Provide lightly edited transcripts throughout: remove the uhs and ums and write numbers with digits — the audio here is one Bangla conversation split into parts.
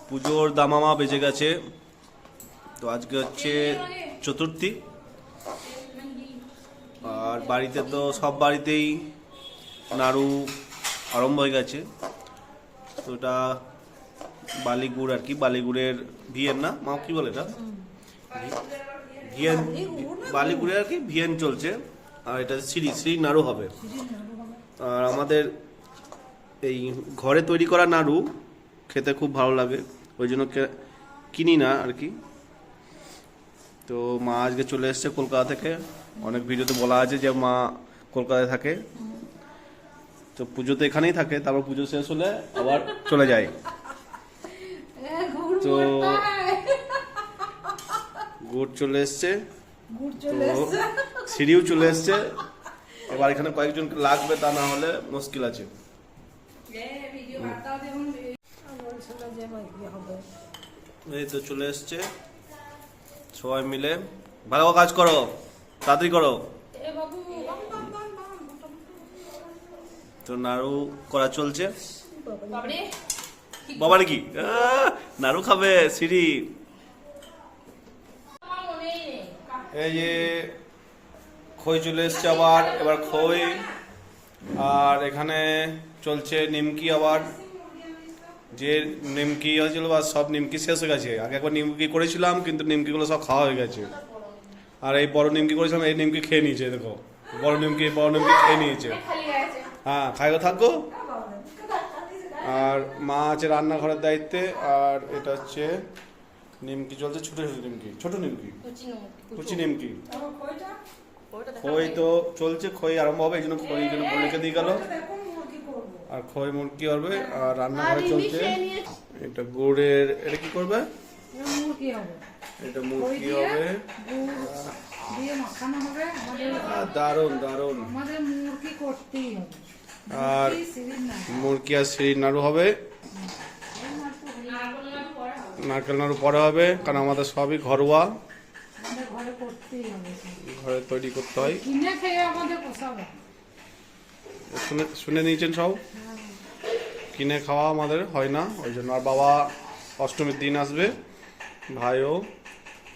পুজোর দামামা বেজে গেছে। তো আজকে হচ্ছে চতুর্থী, আর বাড়িতে তো সব বাড়িতেই নাড়ু আরম্ভ হয়ে গেছে। তো এটা বালিগুড় আর কি, বালিগুড়ের ভিয়েন না মা, কি বলে এটা, ভিয়েন, বালিগুড়ের আর কি ভিয়েন চলছে। আর এটা শ্রী নাড়ু হবে। আর আমাদের এই ঘরে তৈরি করা নাড়ু খেতে খুব ভালো লাগে, ওই জন্য কিনি না আর কি। তো মা আজকে চলে এসছে কলকাতা থেকে, অনেক ভিডিওতে বলা আছে যে মা কলকাতায় থাকে। তো পুজো তো এখানেই থাকে, তারপর পুজো শেষ হলে আবার চলে যায়। তো গুড় চলে এসছে, তো সিঁড়িও চলে এসছে। এবার এখানে কয়েকজন লাগবে, তা না হলে মুশকিল আছে। এই তো চলে এসছে সবাই মিলে, ভালো কাজ করো, তাড়াতাড়ি করো। তো নাড়ু করা চলছে। বাবারে কি নাড়ু খাবে সিঁড়ি। এই যে খই চলে এসছে আবার, এবার খই। আর এখানে চলছে নিমকি, আবার যে নিমকি হয়েছিল বা সব নিমকি শেষ হয়ে গেছে। আগে একবার নিমকি করেছিলাম, কিন্তু নিমকিগুলো সব খাওয়া হয়ে গেছে। আর এই বড় নিমকি করেছিলাম, এই নিমকি খেয়ে নিয়েছে, দেখো বড় নিমকি খেয়ে নিয়েছে। হ্যাঁ, খাইও থাকো। আর মা আছে রান্নাঘরের দায়িত্বে। আর এটা হচ্ছে নিমকি চলছে, ছোট নিমকি কুচি নিমকি। খই তো চলছে, খই আরম্ভ হবে, এই জন্য খই বলিকে দিয়ে গেল। আর খই মুরগি হবে। আর রান্নাঘরে চলছে এটা গুড়ের, এটা কি করবে, এটা মুরগি হবে। দারুন দারুন। আর মুরগি আর শ্রীর নাড়ু হবে, নারকেল নাড়ু পরে হবে, কারণ আমাদের সবই ঘরোয়া, ঘরে তৈরি করতে হয়। শুনে নিয়েছেন সব, কিনে খাওয়া আমাদের হয় না, ওই জন্য। আর বাবা অষ্টমীর দিন আসবে, ভাইও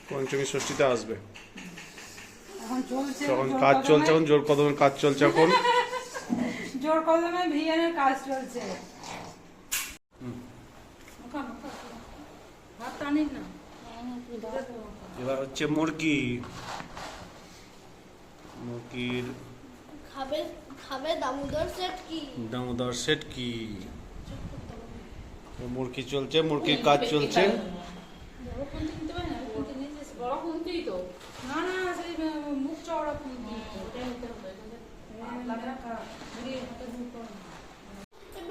পঞ্চমী ষষ্ঠীতে আসবে। তখন কাজ চলছে, এখন জোর কদমে কাজ চলছে, এখন জোর কদমে ভিয়ানের কাজ চলছে। এবার হচ্ছে মুরগির খাবে দামোদর সেট কি মুরগি চলছে, মুরগির কাজ চলছে।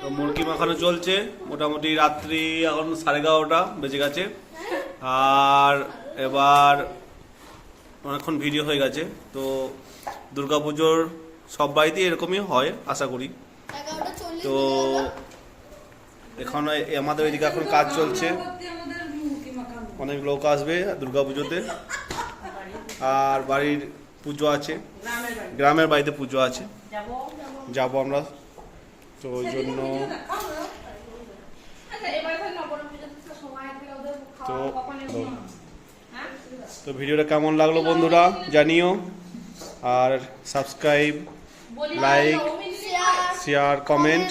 তো মুরগি মাখানো চলছে, মোটামুটি রাত্রি এখন 11:30 বেজে গেছে। আর এবার অনেকক্ষণ ভিডিও হয়ে গেছে। তো দুর্গাপুজোর সব বাড়িতেই এরকমই হয় আশা করি। তো এখানে আমাদের এদিকে এখন কাজ চলছে, অনেক লোক আসবে দুর্গাপুজোতে। আর বাড়ির পুজো আছে, গ্রামের বাড়িতে পুজো আছে, যাব আমরা। তো ওই জন্য তো ভিডিওটা কেমন লাগলো বন্ধুরা জানিও। আর সাবস্ক্রাইব, লাইক, শেয়ার, কমেন্ট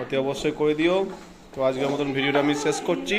অতি অবশ্যই করে দিও। তো আজকের মতন ভিডিওটা আমি শেষ করছি।